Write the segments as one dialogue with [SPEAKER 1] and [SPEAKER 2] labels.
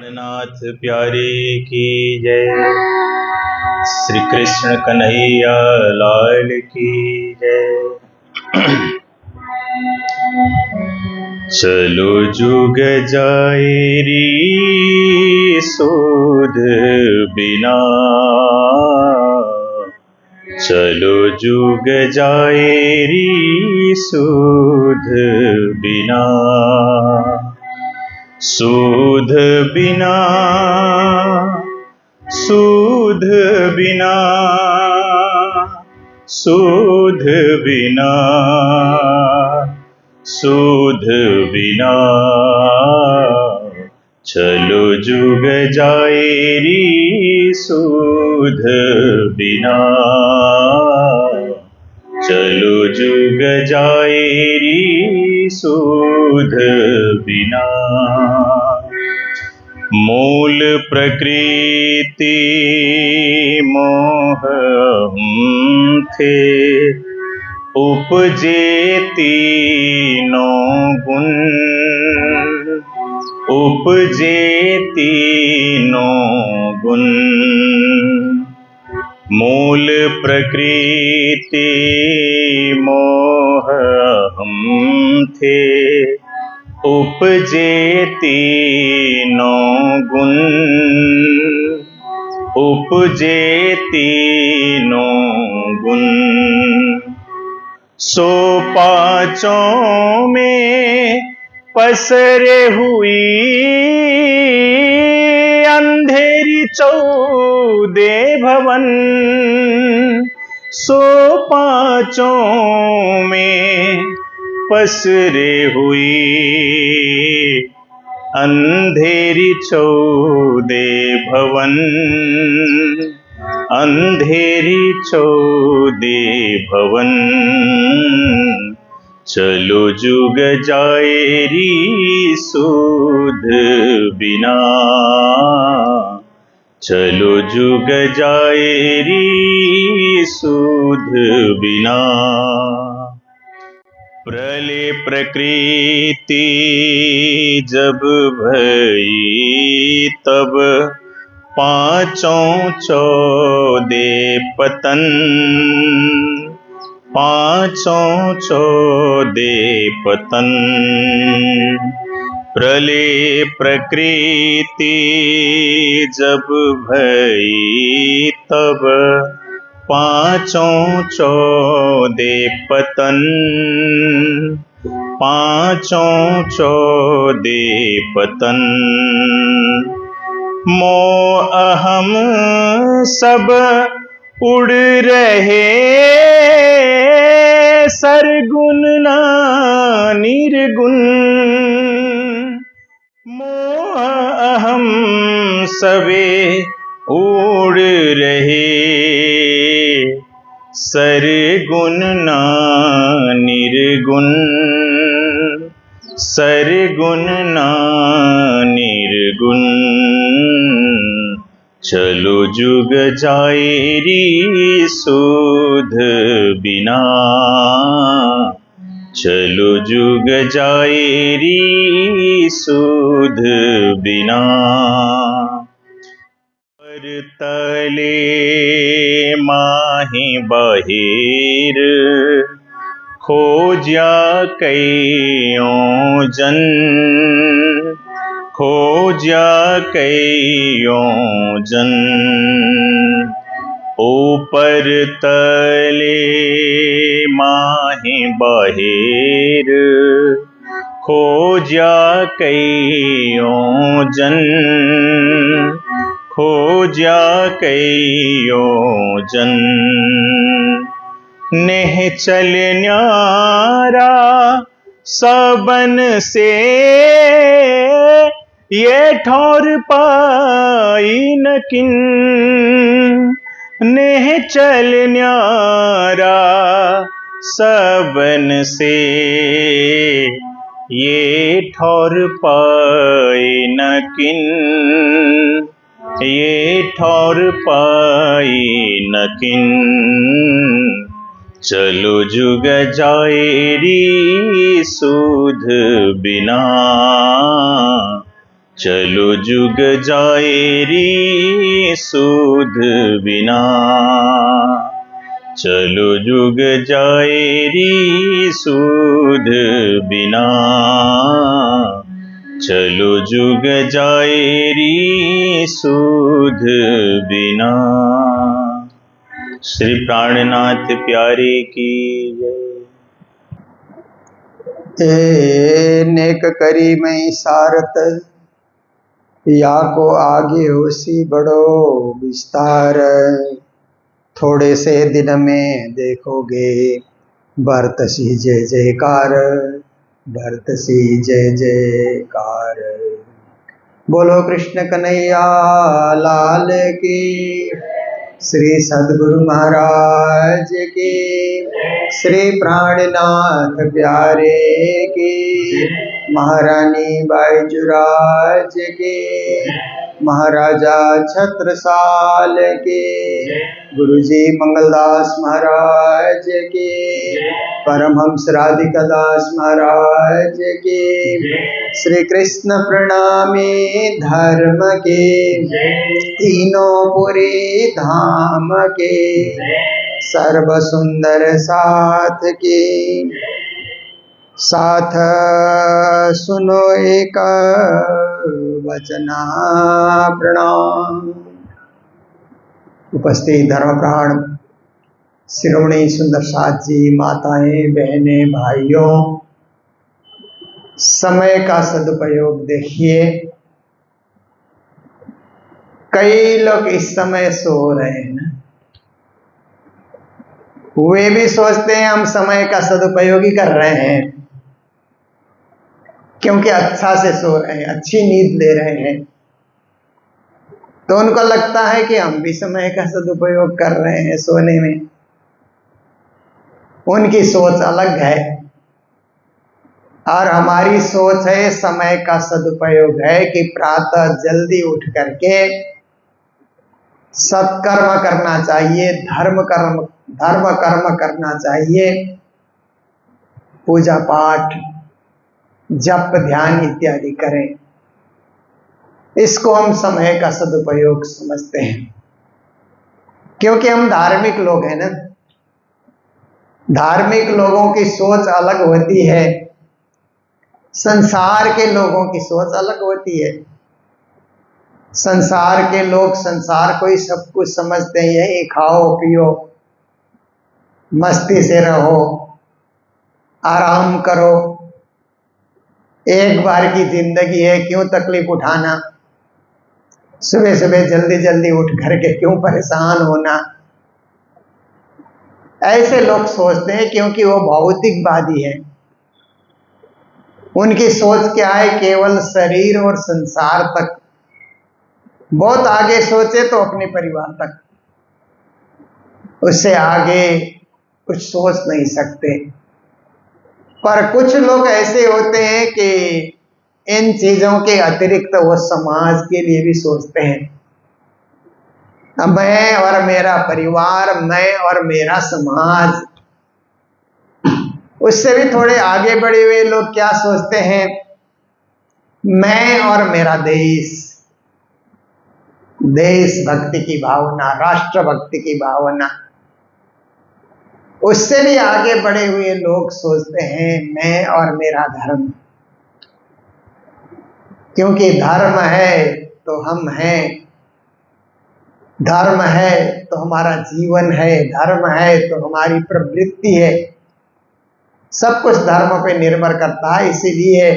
[SPEAKER 1] प्राणनाथ प्यारे की जय। श्री कृष्ण कन्हैया लाल की जय। चलो जुग जाए री सोध बिना, चलो जुग जाए री सूध बिना, सूध बिना, सूध बिना, सूध बिना, सूध बिना, चलो जुग जाए री सूध बिना, चलो जुग जाए री सूध बिना। मूल प्रकृति मोह हम थे, उपजे तीनों गुण, उपजे तीनों गुण। मूल प्रकृति मोह हम थे, उपजे तीनों गुण, उपजे तीनों गुण। सो पाँचों में पसरे हुई, अंधेरी चौदे भवन। सो पाँचों में पसरे हुई, अंधेरी चौदे भवन, अंधेरी चौदे भवन। चलो जुग जाए री सूध बिना, चलो जुग जाए री सूध बिना। प्रलय प्रकृति जब भई तब, पाँचों चौदे पतन, पाँचों चौदे पतन। प्रलय प्रकृति जब भई तब, पाँचों चौदे पतन, पाँचों चौदे पतन। मोह अहम सब उड़ रहे, सरगुण ना निर्गुण। मोह अहम सबे उड़ रहे, सरगुण ना निर्गुण, सरगुण ना निर्गुण। चलो जुग जाए री सूध बिना, चलो जुग जाए री सूध बिना। पर तले माही बाहिर, खोजा कइयों जन, खोजा कइयों जन। ऊपर तले माही बाहिर, खोजा कइयों जन, खोजा कइयों जन। नेह चल न्यारा सबन से, ये ठौर पाई न किन। नेह चल न्यारा सबन से, ये ठौर पाई न किन, ये ठौर पाई न किन। चलो जुग जाए री सूध बिना, चलो जुग जाए री सूद बिना, चलो जुग जाए री सूद बिना, चलो जुग जाए री सूद बिना। श्री प्राणनाथ प्यारे की
[SPEAKER 2] जय। नेक करी मैं सारत, या को आगे होसी बड़ो विस्तार। थोड़े से दिन में देखोगे, बरतसी जय जयकार, बरतसी जय जयकार। बोलो कृष्ण कन्हैया लाल की, श्री सद्गुरु महाराज की, श्री प्राणनाथ प्यारे की, महारानी बाईजुराज की, महाराजा छत्रसाल के, गुरुजी मंगलदास महाराज के, परमहंस राधिका दास महाराज के, श्री कृष्ण प्रणामी धर्म के, तीनों पुरी धाम के, सर्व सुंदर साथ के, साथ सुनो एक वचना प्रणाम। उपस्थित धर्म प्राण शिरोमणि सुंदर साथ जी, माताएं, बहनें, भाइयों, समय का सदुपयोग देखिए। कई लोग इस समय सो रहे हैं ना, वे भी सोचते हैं हम समय का सदुपयोग ही कर रहे हैं, क्योंकि अच्छा से सो रहे हैं, अच्छी नींद ले रहे हैं, तो उनको लगता है कि हम भी समय का सदुपयोग कर रहे हैं सोने में। उनकी सोच अलग है और हमारी सोच है समय का सदुपयोग है कि प्रातः जल्दी उठ करके सत्कर्म करना चाहिए, धर्म कर्म करना चाहिए, पूजा पाठ, जप ध्यान इत्यादि करें। इसको हम समय का सदुपयोग समझते हैं, क्योंकि हम धार्मिक लोग हैं ना। धार्मिक लोगों की सोच अलग होती है, संसार के लोगों की सोच अलग होती है। संसार के लोग संसार को ही सब कुछ समझते हैं, यही खाओ पियो, मस्ती से रहो, आराम करो, एक बार की जिंदगी है, क्यों तकलीफ उठाना, सुबह सुबह जल्दी जल्दी उठ करके क्यों परेशान होना। ऐसे लोग सोचते हैं, क्योंकि वो भौतिकवादी है। उनकी सोच क्या है, केवल शरीर और संसार तक। बहुत आगे सोचे तो अपने परिवार तक, उससे आगे कुछ सोच नहीं सकते। पर कुछ लोग ऐसे होते हैं कि इन चीजों के अतिरिक्त वो समाज के लिए भी सोचते हैं। मैं और मेरा परिवार, मैं और मेरा समाज। उससे भी थोड़े आगे बढ़े हुए लोग क्या सोचते हैं, मैं और मेरा देश, देशभक्ति की भावना, राष्ट्रभक्ति की भावना। उससे भी आगे बढ़े हुए लोग सोचते हैं मैं और मेरा धर्म, क्योंकि धर्म है तो हम हैं, धर्म है तो हमारा जीवन है, धर्म है तो हमारी प्रवृत्ति है। सब कुछ धर्म पे निर्भर करता है। इसीलिए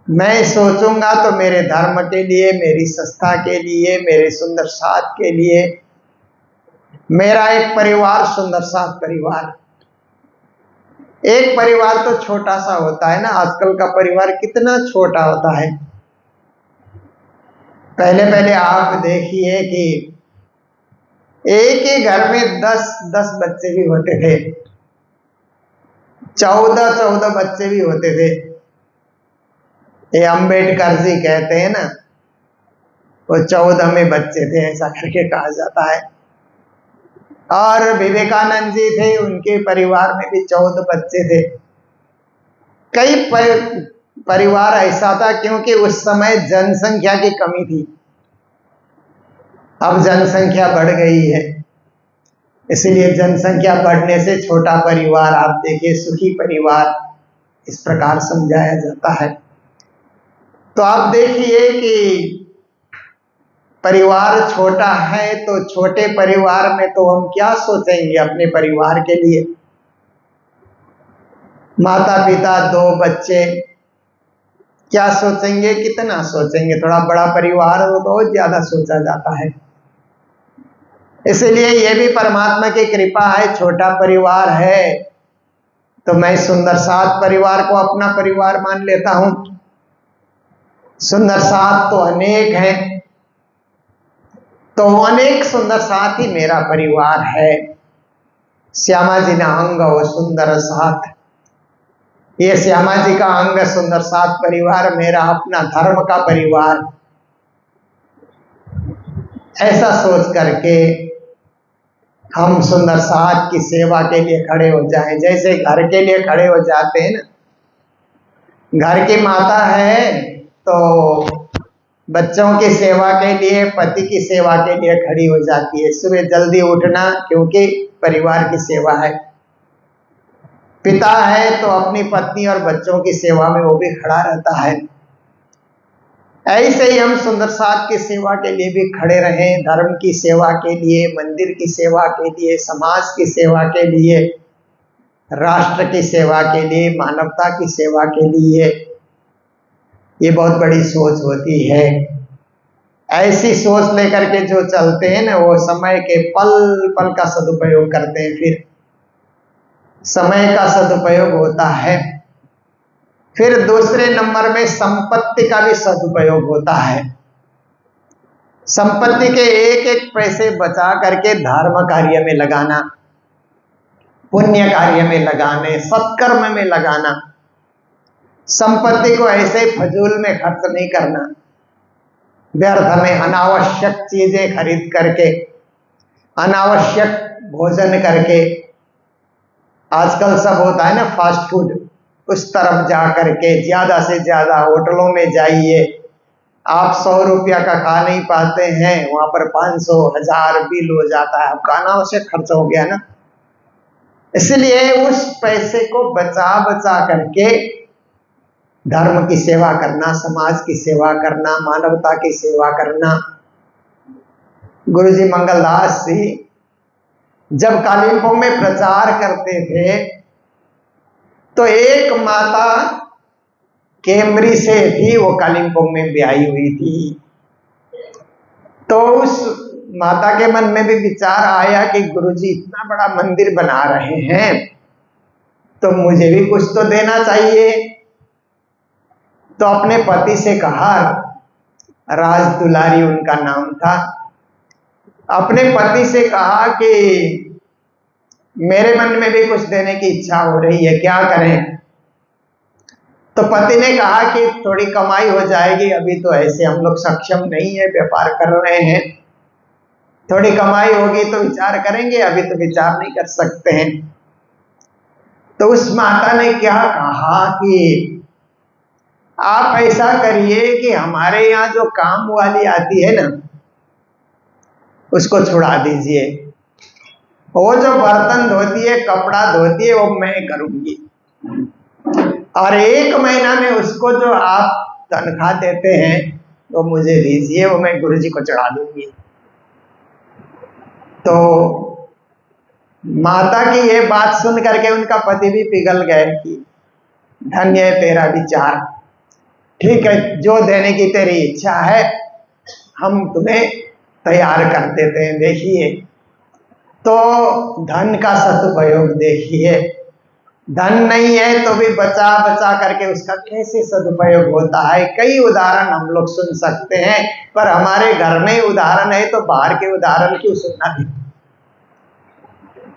[SPEAKER 2] मैं सोचूंगा तो मेरे धर्म के लिए, मेरी संस्था के लिए, मेरे सुंदर साथ के लिए, मेरा एक परिवार, सुंदर साथ परिवार। एक परिवार तो छोटा सा होता है ना, आजकल का परिवार कितना छोटा होता है। पहले पहले आप देखिए कि एक ही घर में 10 बच्चे भी होते थे, 14 बच्चे भी होते थे। ये अम्बेडकर जी कहते हैं ना, वो 14वें बच्चे थे, ऐसा करके कहा जाता है। और विवेकानंद जी थे, उनके परिवार में भी 14 बच्चे थे। कई परिवार ऐसा था क्योंकि उस समय जनसंख्या की कमी थी। अब जनसंख्या बढ़ गई है, इसलिए जनसंख्या बढ़ने से छोटा परिवार, आप देखिए सुखी परिवार, इस प्रकार समझाया जाता है। तो आप देखिए कि परिवार छोटा है तो छोटे परिवार में तो हम क्या सोचेंगे अपने परिवार के लिए। माता पिता, 2 बच्चे, क्या सोचेंगे, कितना सोचेंगे। थोड़ा बड़ा परिवार हो तो बहुत ज्यादा सोचा जाता है। इसलिए ये भी परमात्मा की कृपा है, छोटा परिवार है तो मैं सुंदर साथ परिवार को अपना परिवार मान लेता हूं। सुंदर साथ तो अनेक हैं, तो अनेक सुंदर साथ ही मेरा परिवार है। श्यामा जी ने अंग वो सुंदर साथ, ये श्यामा जी का अंग सुंदर साथ परिवार मेरा अपना धर्म का परिवार। ऐसा सोच करके हम सुंदर साथ की सेवा के लिए खड़े हो जाएं। जैसे घर के लिए खड़े हो जाते हैं ना, घर की माता है तो बच्चों की सेवा के लिए, पति की सेवा के लिए खड़ी हो जाती है। सुबह जल्दी उठना क्योंकि परिवार की सेवा है। पिता है तो अपनी पत्नी और बच्चों की सेवा में वो भी खड़ा रहता है। ऐसे ही हम सुंदर साथ की सेवा के लिए भी खड़े रहें, धर्म की सेवा के लिए, मंदिर की सेवा के लिए, समाज की सेवा के लिए, राष्ट्र की सेवा के लिए, मानवता की सेवा के लिए। ये बहुत बड़ी सोच होती है। ऐसी सोच लेकर के जो चलते हैं ना, वो समय के पल पल का सदुपयोग करते हैं। फिर समय का सदुपयोग होता है। फिर दूसरे नंबर में संपत्ति का भी सदुपयोग होता है। संपत्ति के एक एक पैसे बचा करके धर्म कार्य में लगाना, पुण्य कार्य में लगाने, सत्कर्म में लगाना। संपत्ति को ऐसे फजूल में खर्च नहीं करना, व्यर्थ में अनावश्यक चीजें खरीद करके, अनावश्यक भोजन करके। आजकल सब होता है ना फास्ट फूड, उस तरफ जा करके ज्यादा से ज्यादा होटलों में जाइए। आप 100 रुपया का खा नहीं पाते हैं, वहां पर 500, 1000 बिल हो जाता है। आपका अनावश्यक खर्च हो गया ना। इसलिए उस पैसे को बचा बचा करके धर्म की सेवा करना, समाज की सेवा करना, मानवता की सेवा करना। गुरुजी मंगलदास जी जब कालिम्पोंग में प्रचार करते थे तो एक माता केमरी से थी, वो कालिम्पोंग में ब्याही हुई थी। तो उस माता के मन में भी विचार आया कि गुरुजी इतना बड़ा मंदिर बना रहे हैं तो मुझे भी कुछ तो देना चाहिए। तो अपने पति से कहा, राज दुलारी उनका नाम था, अपने पति से कहा कि मेरे मन में भी कुछ देने की इच्छा हो रही है, क्या करें। तो पति ने कहा कि थोड़ी कमाई हो जाएगी, अभी तो ऐसे हम लोग सक्षम नहीं है, व्यापार कर रहे हैं, थोड़ी कमाई होगी तो विचार करेंगे, अभी तो विचार नहीं कर सकते हैं। तो उस माता ने क्या कहा कि आप ऐसा करिए कि हमारे यहाँ जो काम वाली आती है ना, उसको छुड़ा दीजिए। वो जो बर्तन धोती है, कपड़ा धोती है, वो मैं करूंगी। और 1 महीना में उसको जो आप तनख्वाह देते हैं वो मुझे दीजिए, वो मैं गुरुजी को चढ़ा दूंगी। तो माता की ये बात सुन करके उनका पति भी पिघल गए कि धन्य है तेरा विचार, ठीक है, जो देने की तेरी इच्छा है हम तुम्हें तैयार कर देते हैं। देखिए तो धन का सदुपयोग देखिए, धन नहीं है तो भी बचा बचा करके उसका कैसे सदुपयोग होता है। कई उदाहरण हम लोग सुन सकते हैं, पर हमारे घर में उदाहरण है तो बाहर के उदाहरण क्यों सुनना भी।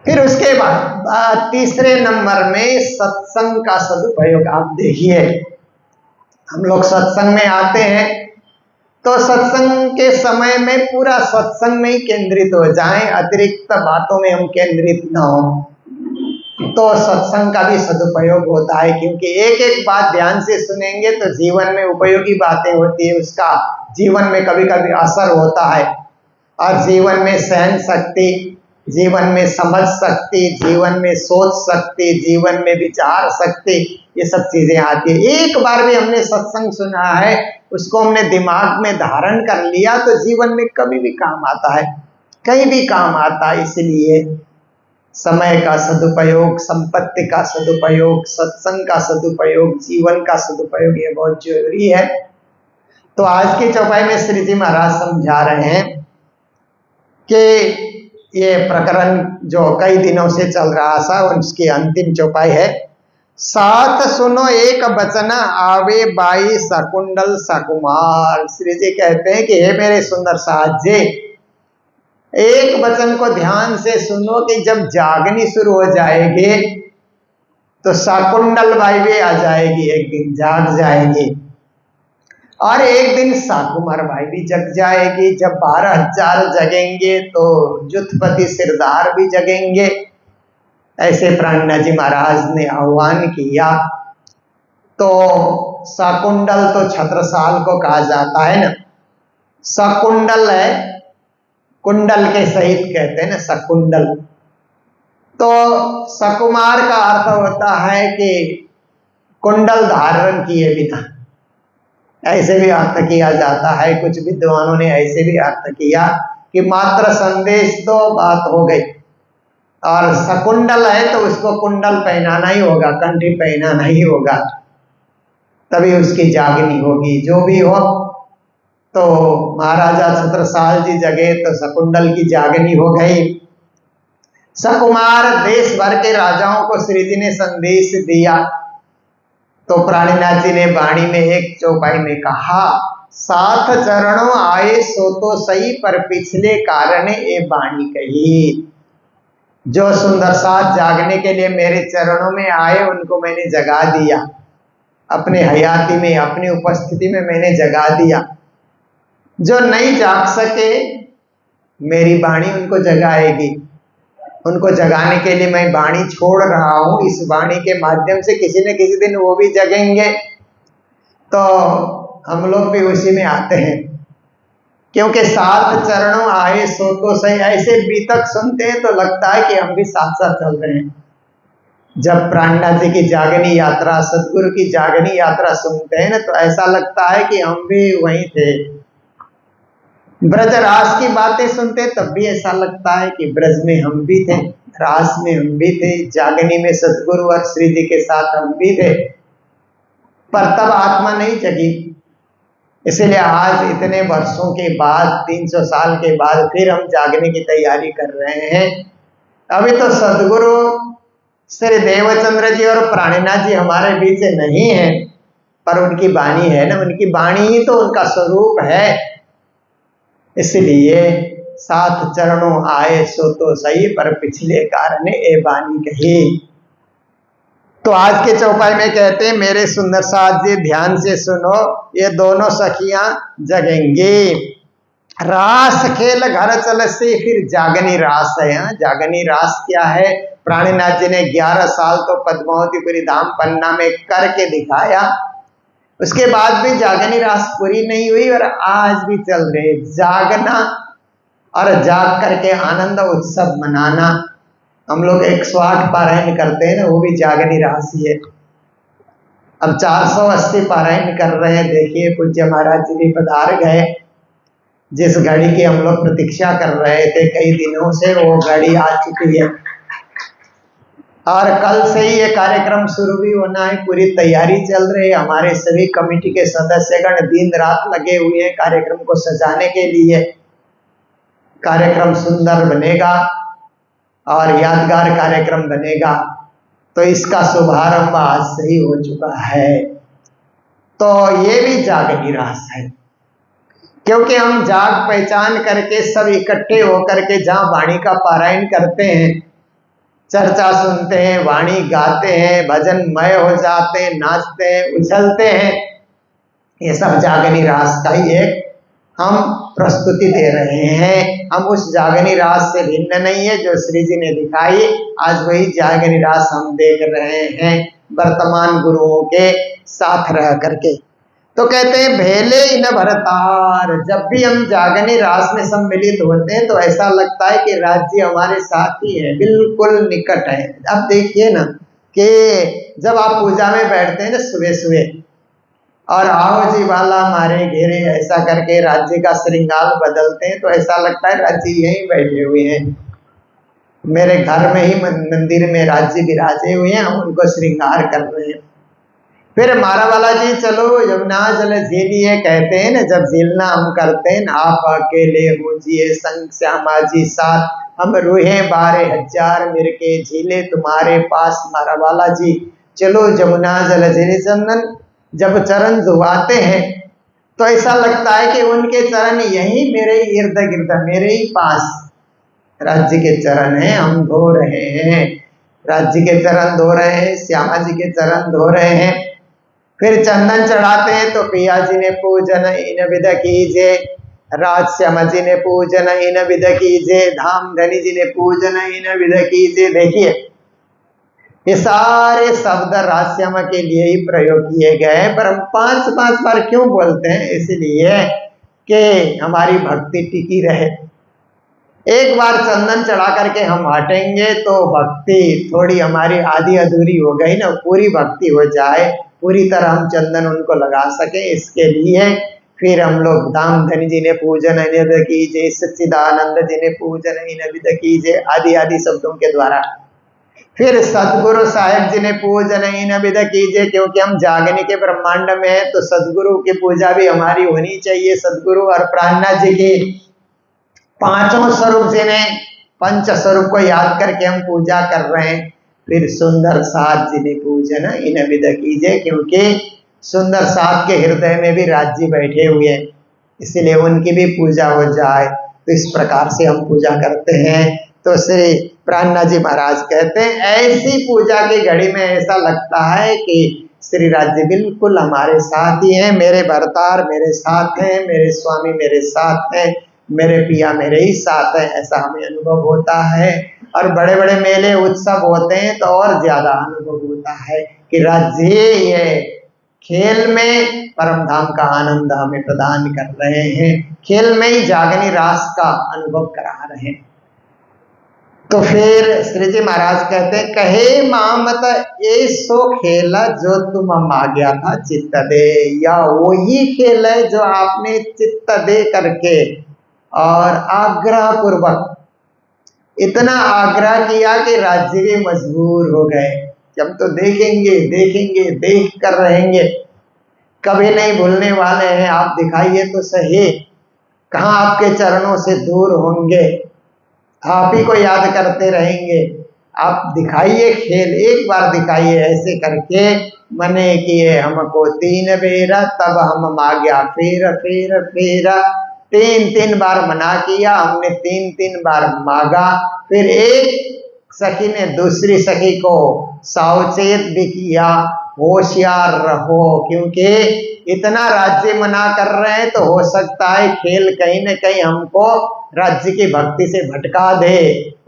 [SPEAKER 2] फिर उसके बाद तीसरे नंबर में सत्संग का सदुपयोग आप देखिए। हम लोग सत्संग में आते हैं तो सत्संग के समय में पूरा सत्संग में ही केंद्रित हो जाएं, अतिरिक्त बातों में हम केंद्रित ना हो। तो सत्संग का भी सदुपयोग होता है, क्योंकि एक एक बात ध्यान से सुनेंगे तो जीवन में उपयोगी बातें होती है, उसका जीवन में कभी कभी असर होता है, और जीवन में सहन शक्ति, जीवन में समझ शक्ति, जीवन में सोच शक्ति, जीवन में विचार शक्ति, ये सब चीजें आती है। एक बार भी हमने सत्संग सुना है, उसको हमने दिमाग में धारण कर लिया तो जीवन में कभी भी काम आता है, कहीं भी काम आता है। इसलिए समय का सदुपयोग, संपत्ति का सदुपयोग, सत्संग का सदुपयोग, जीवन का सदुपयोग, ये बहुत जरूरी है। तो आज की चौपाई में श्री जी महाराज समझा रहे हैं कि ये प्रकरण जो कई दिनों से चल रहा था, उसकी अंतिम चौपाई है। साथ सुनो एक बचन आवे बाई शकुंडल सकुमार। श्री जी कहते हैं कि हे मेरे सुंदर साथ जी, एक वचन को ध्यान से सुनो कि जब जागनी शुरू हो जाएगी तो शकुंडल बाई भी आ जाएगी, एक दिन जाग जाएगी, और एक दिन साकुमार भाई भी जग जाएगी। जब 12,000 जगेंगे तो जुथपति सिरदार भी जगेंगे। ऐसे प्राणनाथ जी महाराज ने आह्वान किया। तो शकुंडल तो छत्रसाल को कहा जाता है ना, शकुंडल है, कुंडल के सहित कहते हैं ना शकुंडल। तो सकुमार का अर्थ होता है कि कुंडल धारण किए बिना, ऐसे भी अर्थ किया जाता है। कुछ विद्वानों ने ऐसे भी अर्थ किया कि मात्र संदेश तो बात हो गई, और सकुंडल है तो उसको कुंडल पहनाना ही होगा, कंठी पहनाना ही होगा, तभी उसकी जागनी होगी। जो भी हो, तो महाराजा छत्रसाल जी जगे तो शकुंडल की जागनी हो गई। सकुमार देश भर के राजाओं को श्री जी ने संदेश दिया। तो प्राणीनाथ जी ने वाणी में एक चौपाई में कहा, साथ चरणों आए सो तो सही, पर पिछले कारण ये वाणी कही। जो सुंदर साथ जागने के लिए मेरे चरणों में आए, उनको मैंने जगा दिया, अपने हयाती में, अपनी उपस्थिति में मैंने जगा दिया। जो नहीं जाग सके, मेरी वाणी उनको जगाएगी। उनको जगाने के लिए मैं वाणी छोड़ रहा हूं। इस वाणी के माध्यम से किसी न किसी दिन वो भी जगेंगे। तो हम लोग भी उसी में आते हैं, क्योंकि साथ चरणों आए सो तो सही। ऐसे बीतक सुनते हैं तो लगता है कि हम भी साथ साथ चल रहे हैं। जब प्राणनाथ जी की जागनी यात्रा, सदगुरु की जागनी यात्रा सुनते हैं ना, तो ऐसा लगता है कि हम भी वहीं थे। ब्रज रास की बातें सुनते तब भी ऐसा लगता है कि ब्रज में हम भी थे, रास में हम भी थे, जागनी में सदगुरु और श्री जी के साथ हम भी थे, पर तब आत्मा नहीं जगी। इसलिए आज इतने वर्षों के बाद, 300 साल के बाद फिर हम जागने की तैयारी कर रहे हैं। अभी तो सदगुरु श्री देवचंद्र जी और प्राणीनाथ जी हमारे बीच नहीं है, पर उनकी वाणी है ना, उनकी वाणी ही तो उनका स्वरूप है। इसलिए साथ चरणों आए सो तो सही, पर पिछले कारण ए वाणी कही। तो आज के चौपाई में कहते हैं, मेरे सुंदर साथ जी ध्यान से सुनो, ये दोनों सखियां जगेंगी। रास खेल घर चल से फिर जागनी रास है। जागनी रास क्या है? प्राणीनाथ जी ने 11 साल तो पद्मावतीपुरी धाम पन्ना में करके दिखाया। उसके बाद भी जागनी रास पूरी नहीं हुई और आज भी चल रहे। जागना और जाग करके आनंद उत्सव मनाना। हम लोग 108 पारायण करते हैं ना, वो भी जागनी रास ही है। अब 480 पारायण कर रहे हैं। देखिए पूज्य महाराज जी भी पधार गए। जिस घड़ी की हम लोग प्रतीक्षा कर रहे थे कई दिनों से, वो घड़ी आ चुकी है और कल से ही ये कार्यक्रम शुरू भी होना है। पूरी तैयारी चल रही है। हमारे सभी कमेटी के सदस्यगण दिन रात लगे हुए हैं कार्यक्रम को सजाने के लिए। कार्यक्रम सुंदर बनेगा और यादगार कार्यक्रम बनेगा। तो इसका शुभारंभ आज से ही हो चुका है। तो ये भी जागनी रास है, क्योंकि हम जाग पहचान करके सब इकट्ठे होकर के जहाँ वाणी का पारायण करते हैं, चर्चा सुनते हैं, वाणी गाते हैं, भजनमय हो जाते हैं, नाचते हैं, उछलते हैं, ये सब जागनी रास का ही एक हम प्रस्तुति दे रहे हैं। हम उस जागनी रास से भिन्न नहीं है जो श्री जी ने दिखाई। आज वही जागनी रास हम देख रहे हैं वर्तमान गुरुओं के साथ रह करके। तो कहते हैं भेले इन भरतार, जब भी हम जागनी रास में सम्मिलित होते हैं तो ऐसा लगता है कि राज्य हमारे साथ ही है, बिल्कुल निकट है। अब देखिए ना कि जब आप पूजा में बैठते हैं ना सुबह सुबह, और आओ जी वाला हमारे घेरे ऐसा करके राज्य का श्रृंगार बदलते हैं, तो ऐसा लगता है राज्य यहीं बैठे हुए हैं, मेरे घर में ही मंदिर में राज्य विराजे हुए हैं, हम उनको श्रृंगार कर रहे हैं। फिर मारा वाला जी चलो यमुना जल झेलिए, कहते हैं ना जब झेलना हम करते हैं, आप अकेले हो जिए संग श्यामा जी साथ, हम रूहे 12,000 मिल के झीले तुम्हारे पास। मारा वाला जी चलो यमुना जल झेले, चंदन जब चरण धुआते हैं तो ऐसा लगता है कि उनके चरण यही मेरे इर्द गिर्द, मेरे ही पास राज्य के चरण हैं, हम धो रहे हैं, राज्य के चरण धो रहे हैं, श्यामा जी के चरण धो रहे हैं। फिर चंदन चढ़ाते हैं तो पिया जी ने पूजन इन विध कीजे, राज श्यामा जी ने पूजन इन विध कीजे, धाम धनी जी ने पूजन इन विध कीजे। देखिए ये सारे शब्द राजश्यामा के लिए ही प्रयोग किए गए हैं, पर हम 5-5 बार क्यों बोलते हैं? इसलिए कि हमारी भक्ति टिकी रहे। एक बार चंदन चढ़ा करके हम हटेंगे तो भक्ति थोड़ी हमारी आधी अधूरी हो गई ना, पूरी भक्ति हो जाए, पूरी तरह हम चंदन उनको लगा सके। इसके लिए फिर हम लोग धाम धनी जी ने पूजन निध कीजिए, सच्चिदानंद जी ने पूजन निध कीजिए, आदि आदि शब्दों के द्वारा। फिर सदगुरु साहेब जी ने पूजन विध कीजिए, क्योंकि हम जागने के ब्रह्मांड में है तो सदगुरु की पूजा भी हमारी होनी चाहिए। सदगुरु और प्राणनाथ जी की पांचों स्वरूप जी ने पंच स्वरूप को याद करके हम पूजा कर रहे हैं। फिर सुंदर साथ जी ने पूजन इन विध कीजिए, क्योंकि सुंदर साथ के हृदय में भी राज्य बैठे हुए हैं, इसलिए उनकी भी पूजा हो जाए। तो इस प्रकार से हम पूजा करते हैं। तो श्री प्राणनाथ जी महाराज कहते हैं ऐसी पूजा की घड़ी में ऐसा लगता है कि श्री राज्य बिल्कुल हमारे साथ ही हैं, मेरे भरतार मेरे साथ हैं, मेरे स्वामी मेरे साथ हैं, मेरे पिया मेरे ही साथ हैं, ऐसा हमें अनुभव होता है। और बड़े बड़े मेले उत्सव होते हैं तो और ज्यादा अनुभव होता है कि राज्य ये खेल में परम धाम का आनंद हमें प्रदान कर रहे हैं, खेल में ही जागनी रास का अनुभव करा रहे हैं। तो फिर श्री जी महाराज कहते हैं कहे मामत ये सो खेल जो तुम मांगा था चित्त दे, या वही खेल है जो आपने चित्त दे करके और आग्रह पूर्वक, इतना आग्रह किया कि राज्य भी मजबूर हो गए कि हम तो देखेंगे देखेंगे देख कर रहेंगे, कभी नहीं भूलने वाले हैं, आप दिखाइए तो सही, कहाँ आपके चरणों से दूर होंगे, आप ही को याद करते रहेंगे, आप दिखाइए खेल, एक बार दिखाइए। ऐसे करके मने किए हमको 3 बेरा, तब हम मांगा फिर फिर फिर, 3 बार मना किया हमने, 3 बार मांगा। फिर एक सखी ने दूसरी सखी को सावचेत भी किया, होशियार रहो, क्योंकि इतना राज्य मना कर रहे हैं तो हो सकता है खेल कहीं न कहीं हमको राज्य की भक्ति से भटका दे।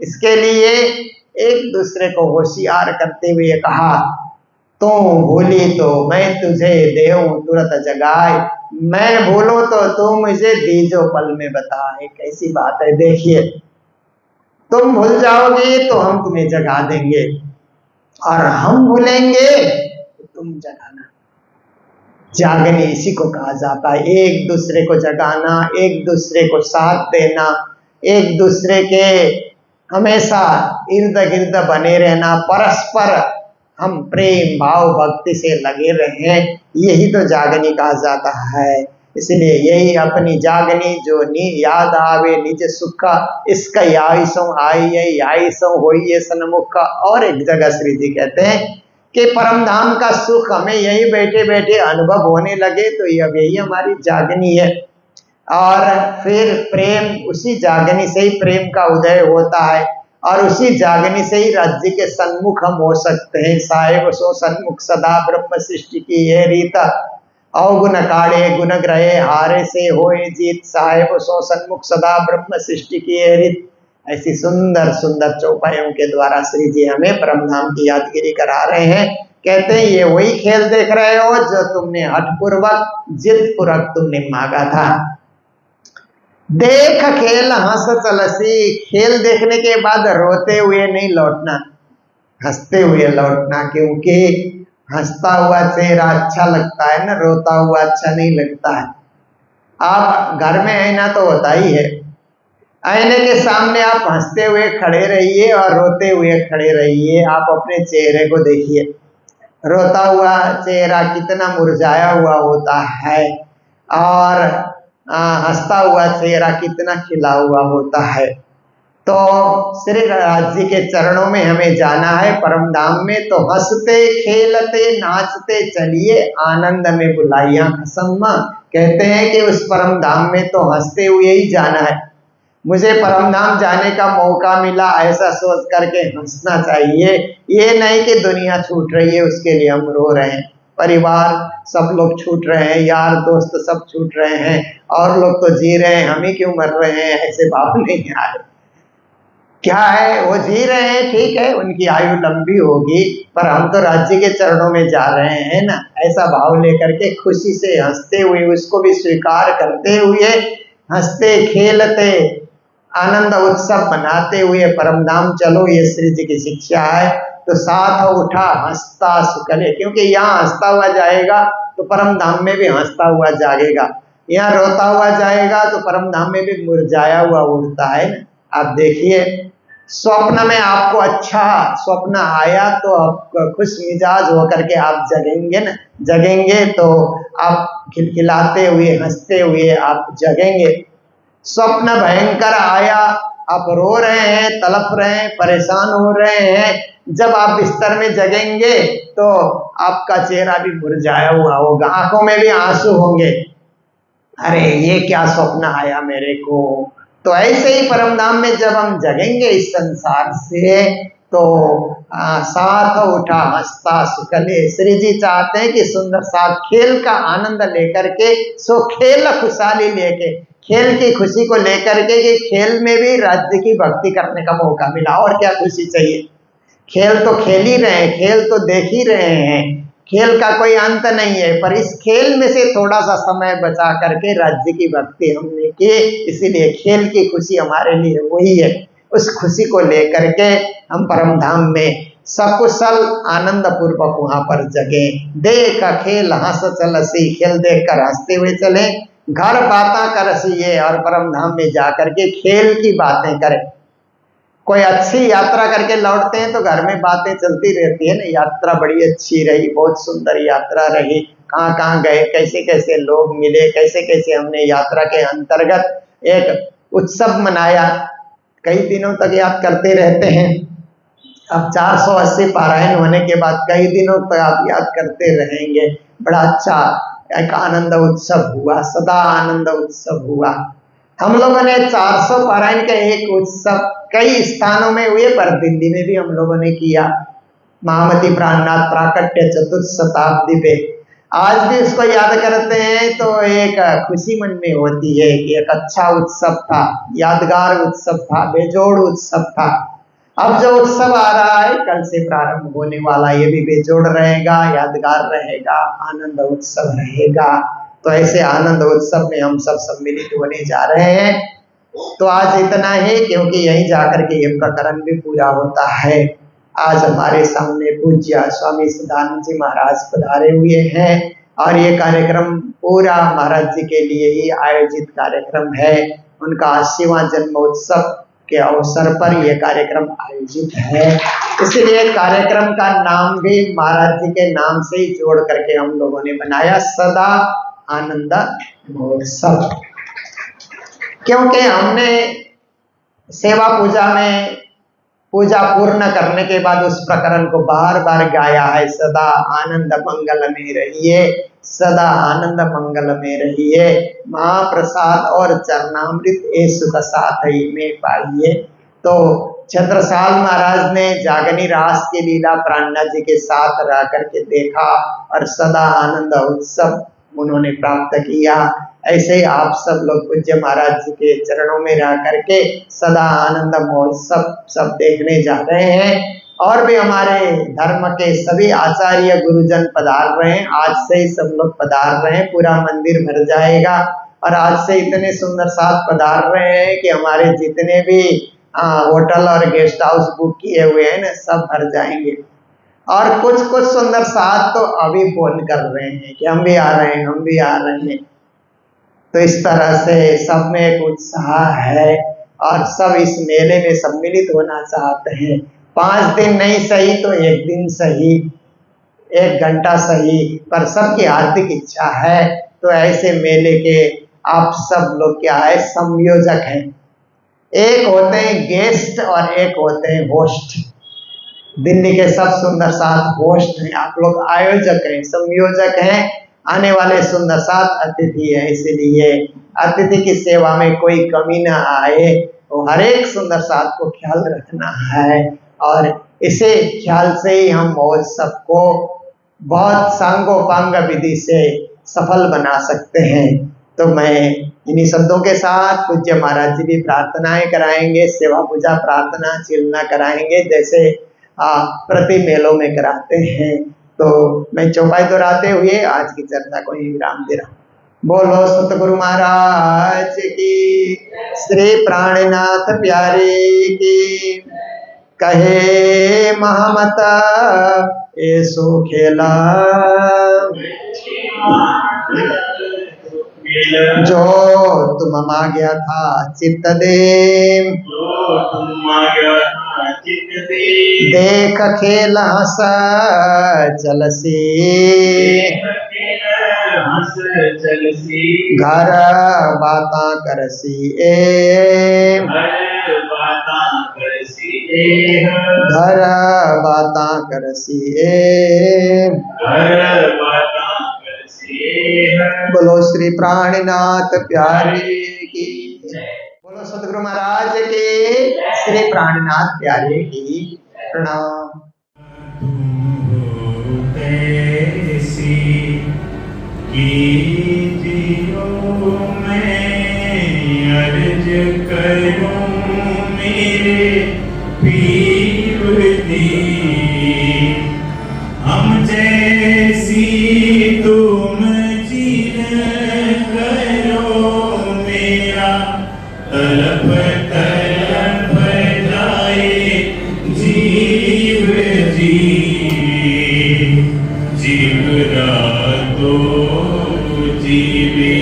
[SPEAKER 2] इसके लिए एक दूसरे को होशियार करते हुए कहा, तू भूली तो मैं तुझे देऊं तुरंत जगाए, मैं भूलूं तो तू मुझे दीजो पल में बताए। कैसी बात है, देखिए तुम भूल जाओगे तो हम तुम्हें जगा देंगे, और हम भूलेंगे तो तुम जगाना। जागनी इसी को कहा जाता है, एक दूसरे को जगाना, एक दूसरे को साथ देना, एक दूसरे के हमेशा इर्द गिर्द बने रहना, परस्पर हम प्रेम भाव भक्ति से लगे रहें, यही तो जागनी कहा जाता है। इसलिए यही अपनी जागनी जो याद आवे निज सुख, इसका याईसों आई याईसों होइए सन्मुख। और एक जगह श्री जी कहते हैं कि परम धाम का सुख हमें यही बैठे बैठे अनुभव होने लगे तो यही हमारी जागनी है। और फिर प्रेम, उसी जागनी से ही प्रेम का उदय होता है, और उसी जागनी से ही राज्य के सन्मुख हम हो सकते हैं। साहेब सो सन्मुख सदा ब्रह्म सृष्टि की ये रीता, अवगुण काढ़े गुण ग्रहे हारे से होए जीत साहेब सो सन्मुख सदा ब्रह्म सृष्टि की रित। ऐसी सुंदर सुंदर चौपाइयों के द्वारा श्री जी हमें परम धाम की यादगिरी करा रहे हैं। कहते हैं ये वही खेल देख रहे हो जो तुमने हठपूर्वक जिद पूर्वक तुमने मांगा था। देख खेल हंस चलसी, खेल देखने के बाद रोते हुए नहीं लौटना, हंसते हुए लौटना, क्योंकि हंसता हुआ चेहरा अच्छा लगता है ना, रोता हुआ अच्छा नहीं लगता है। आप घर में आईना तो होता ही है, आईने के सामने आप हंसते हुए खड़े रहिए और रोते हुए खड़े रहिए। आप अपने चेहरे को देखिए, रोता हुआ चेहरा कितना मुरझाया हुआ होता है और हंसता हुआ चेहरा कितना खिला हुआ होता है। तो श्री राज जी के चरणों में हमें जाना है परम धाम में, तो हंसते खेलते नाचते चलिए आनंद में बुलाइया खसम्मा। कहते हैं कि उस परम धाम में तो हंसते हुए ही जाना है। मुझे परम धाम जाने का मौका मिला ऐसा सोच करके हंसना चाहिए, ये नहीं कि दुनिया छूट रही है उसके लिए हम रो रहे हैं, परिवार सब लोग छूट रहे हैं, यार दोस्त सब छूट रहे हैं, और लोग तो जी रहे हैं, हम ही क्यों मर रहे हैं, ऐसे भाव नहीं आए। क्या है, वो जी रहे हैं, ठीक है, उनकी आयु लंबी होगी, पर हम तो राज्य के चरणों में जा रहे हैं ना, ऐसा भाव लेकर के खुशी से हंसते हुए उसको भी स्वीकार करते हुए हंसते खेलते आनंद उत्सव मनाते हुए परम धाम चलो, ये श्री जी की शिक्षा है। तो साथ उठा हंसता सुखले, क्योंकि यहाँ हंसता हुआ जाएगा तो परम धाम में भी हंसता हुआ जागेगा, यहाँ रोता हुआ जाएगा तो परम धाम में भी मुरझाया हुआ उड़ता है ना। आप देखिए, स्वप्न में आपको अच्छा स्वप्न आया तो आप खुश मिजाज होकर के आप जगेंगे ना, जगेंगे तो आप खिलखिलाते हुए हंसते हुए आप जगेंगे। स्वप्न भयंकर आया, आप रो रहे हैं, तड़प रहे हैं, परेशान हो रहे हैं, जब आप बिस्तर में जगेंगे तो आपका चेहरा भी मुरझाया हुआ होगा, आंखों में भी आंसू होंगे, अरे ये क्या स्वप्न आया मेरे को। तो ऐसे ही परम धाम में जब हम जगेंगे इस संसार से तो साथ उठा हंसता सुखले। श्री जी चाहते हैं कि सुंदर सा खेल का आनंद लेकर के, सो खेल खुशहाली लेके, खेल की खुशी को लेकर के कि खेल में भी राज्य की भक्ति करने का मौका मिला, और क्या खुशी चाहिए। खेल तो खेल ही रहे हैं, खेल तो देख ही रहे हैं, खेल का कोई अंत नहीं है, पर इस खेल में से थोड़ा सा समय बचा करके राज्य की भक्ति हमने की, इसीलिए खेल की खुशी हमारे लिए वही है। उस खुशी को लेकर के हम परम धाम में सकुशल आनंद पूर्वक वहां पर जगे। देख खेल हंस चलसी, खेल देख कर हंसते हुए चले, घर बाता करसिए, और परम धाम में जाकर के खेल की बातें करें। कोई अच्छी यात्रा करके लौटते हैं तो घर में बातें चलती रहती है ना, यात्रा बड़ी अच्छी रही, बहुत सुंदर यात्रा रही, कहाँ कहाँ गए, कैसे कैसे लोग मिले, कैसे कैसे हमने यात्रा के अंतर्गत एक उत्सव मनाया, कई दिनों तक याद करते रहते हैं। अब 480 पारायण होने के बाद कई दिनों तक आप याद करते रहेंगे। बड़ा अच्छा एक आनंद उत्सव हुआ, सदा आनंद उत्सव हुआ। हम लोगों ने 400 पारायण का एक उत्सव कई स्थानों में हुए, पर दिल्ली में भी हम लोगों ने किया, महामती प्राणनाथ प्राकट्य चतुर्थ शताब्दी पे। आज भी उसको याद करते हैं तो एक खुशी मन में होती है कि एक अच्छा उत्सव था, यादगार उत्सव था, बेजोड़ उत्सव था। अब जो उत्सव आ रहा है कल से प्रारंभ होने वाला, ये भी बेजोड़ रहेगा, यादगार रहेगा, आनंद उत्सव रहेगा। तो ऐसे आनंद उत्सव में हम सब सम्मिलित होने जा रहे हैं। तो आज इतना ही, क्योंकि यहीं जाकर के ये प्रकरण भी पूरा होता है। आज हमारे सामने पूज्य स्वामी सदानंद जी महाराज पधारे हुए हैं और ये कार्यक्रम पूरा महाराज जी के लिए ही आयोजित कार्यक्रम है। उनका 80वां जन्मोत्सव के अवसर पर यह कार्यक्रम आयोजित है, इसलिए कार्यक्रम का नाम भी महाराज जी के नाम से ही जोड़ करके हम लोगों ने बनाया, सदा आनंद महोत्सव। क्योंकि हमने सेवा पूजा में पूजा पूर्ण करने के बाद उस प्रकरण को बार बार गाया है, सदा आनंद मंगल में रहिए, सदा आनंद मंगल में रहिए, महाप्रसाद और चरणामृत ए सुख साथ ही में पाइए। तो छत्रसाल महाराज ने जागनी रास की लीला प्राणनाथ जी के साथ रह करके देखा और सदा आनंद उत्सव उन्होंने प्राप्त किया। ऐसे ही आप सब लोग पूज्य महाराज जी के चरणों में रह करके सदा आनंद महोत्सव सब देखने जा रहे हैं। और भी हमारे धर्म के सभी आचार्य गुरुजन पधार रहे हैं। आज से ही सब लोग पधार रहे हैं, पूरा मंदिर भर जाएगा। और आज से इतने सुंदर साथ पधार रहे हैं कि हमारे जितने भी होटल और गेस्ट हाउस बुक किए हुए हैं ना, सब भर जाएंगे। और कुछ कुछ सुंदर साथ तो अभी फोन कर रहे हैं कि हम भी आ रहे हैं, हम भी आ रहे हैं। तो इस तरह से सब में एक उत्साह है और सब इस मेले में सम्मिलित होना चाहते हैं। 5 दिन नहीं सही तो 1 दिन सही, 1 घंटा सही, पर सबकी हार्दिक इच्छा है। तो ऐसे मेले के आप सब लोग क्या है, संयोजक हैं। एक होते हैं गेस्ट और एक होते हैं होस्ट। दिल्ली के सब सुंदर साथ होस्ट हैं, आप लोग आयोजक हैं, संयोजक हैं। आने वाले सुंदर साथ अतिथि है, इसलिए अतिथि की सेवा में कोई कमी ना आए, तो हर एक सुंदर साथ को ख्याल रखना है। और इसे ख्याल से ही हम महोत्सव को बहुत सांगोपांग विधि से सफल बना सकते हैं। तो मैं इन्हीं शब्दों के साथ पूज्य महाराज जी भी प्रार्थनाएं कराएंगे, सेवा पूजा प्रार्थना चिलना कराएंगे, जैसे प्रति मेलों में कराते हैं। तो मैं चौपाई दोहराते हुए आज की चर्चा को ही विराम दे रहा हूँ। बोलो सतगुरु महाराज की, श्री प्राणनाथ प्यारे की। कहे महामता ऐसो खेला, जो तुम मांगा था चित्त दे, देख खेल हंस चलसी, घर बाता करसी घर बाता करसी बोलो श्री प्राणनाथ प्यारे की, बोलो सतगुरु महाराज के, श्री प्राणनाथ प्यारे की। प्रणाम।
[SPEAKER 3] अर्ज करूं मेरे पीर दी, हम जैसी तुम जीन करो मेरा, तलप तलप जाए जीव जी, जीव रातो जीवे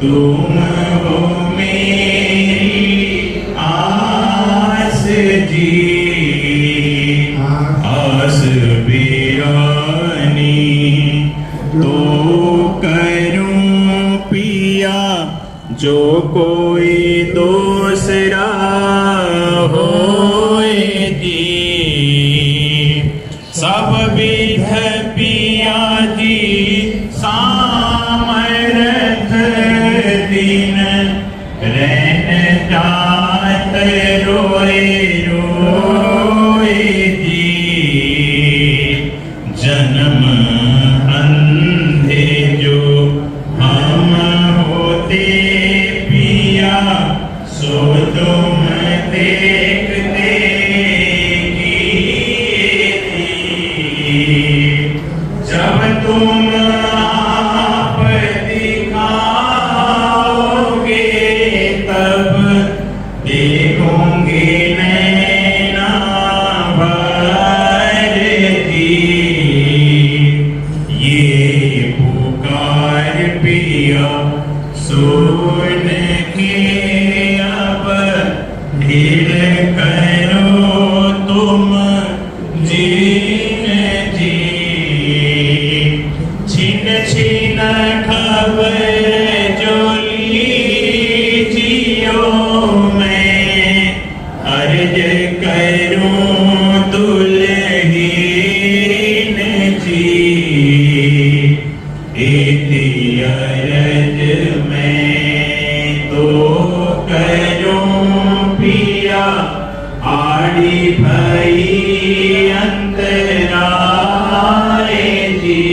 [SPEAKER 3] तुम हो मेरी आस जी, आस बिरानी तो करूं पिया, जो कोई दूसरा होए जी, सब विध पिया जी सामर्थ दिन, रहन जात रोए रोए जी, जन्म अंधे जो हम होते पिया, सो तुम देखते जब तुम आप दिखाओगे, तब देखोगे नैना भर दी, ये पुकार पिया सुन के अब ढील करो तुम जीन जी, छीन छीन खबर जो लीजियो मैं, अर्ज करूं दुल्ही इति अरज में तो करूं पिया आड़ी भई अंतराए जी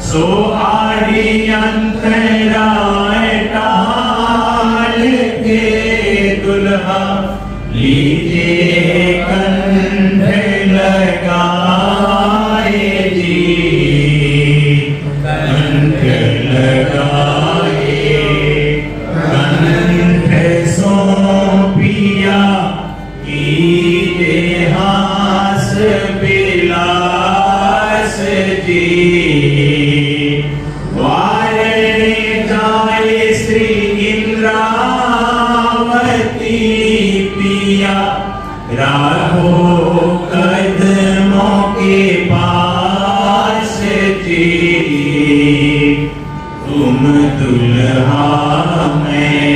[SPEAKER 3] सो आड़ी अंतराए टाल के दुल्हा लीजिए कंठ लगाए जी कंठ लगाए कंठ सो पिया कीजिए हास विलास जी वारणे जाए श्री इंद्रावती पिया राघो कदमों के पास जी तुम दुल्हा मैं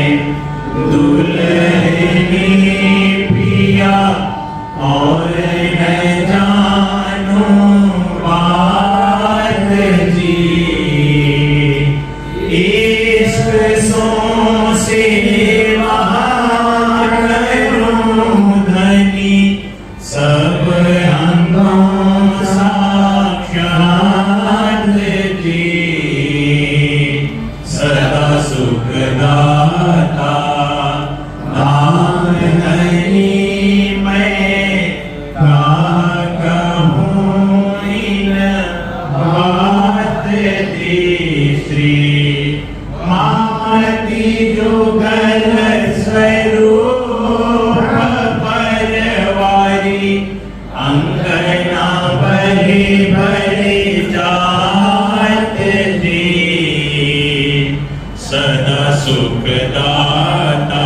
[SPEAKER 3] दुल्हनी पिया और न जानू बात जी इश्क सो सेवा करूं धनी सब अंगों साक्षात जी सदा सुखदाता नाम नहीं मैं कहूँ इन बात दी श्री माती जुगल स्वरूप परवारी अंगना भरी भरी जात दी सदा सुखदाता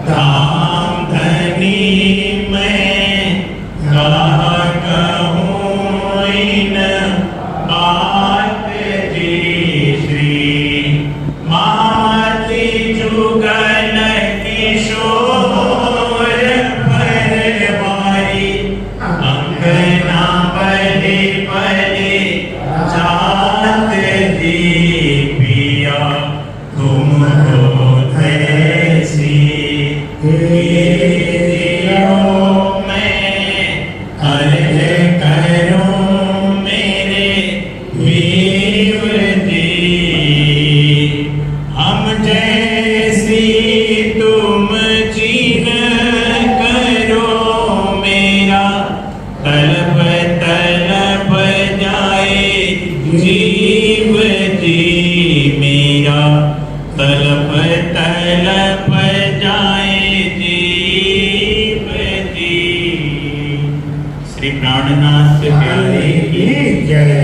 [SPEAKER 3] धाम धनी मैं कहूँ इन बात जी श्री माती जुगल किशोर परवारी अंगना बड़े बड़े जात दी पिया तुम हो कैसी मैं अर्ज करूं मेरे वीर जी हम जैसी तुम चीन करो मेरा तलब तलब जाए जीव जी मेरा तलब तलब जाए जीव जी। श्री प्राणनाथ प्यारे की जय।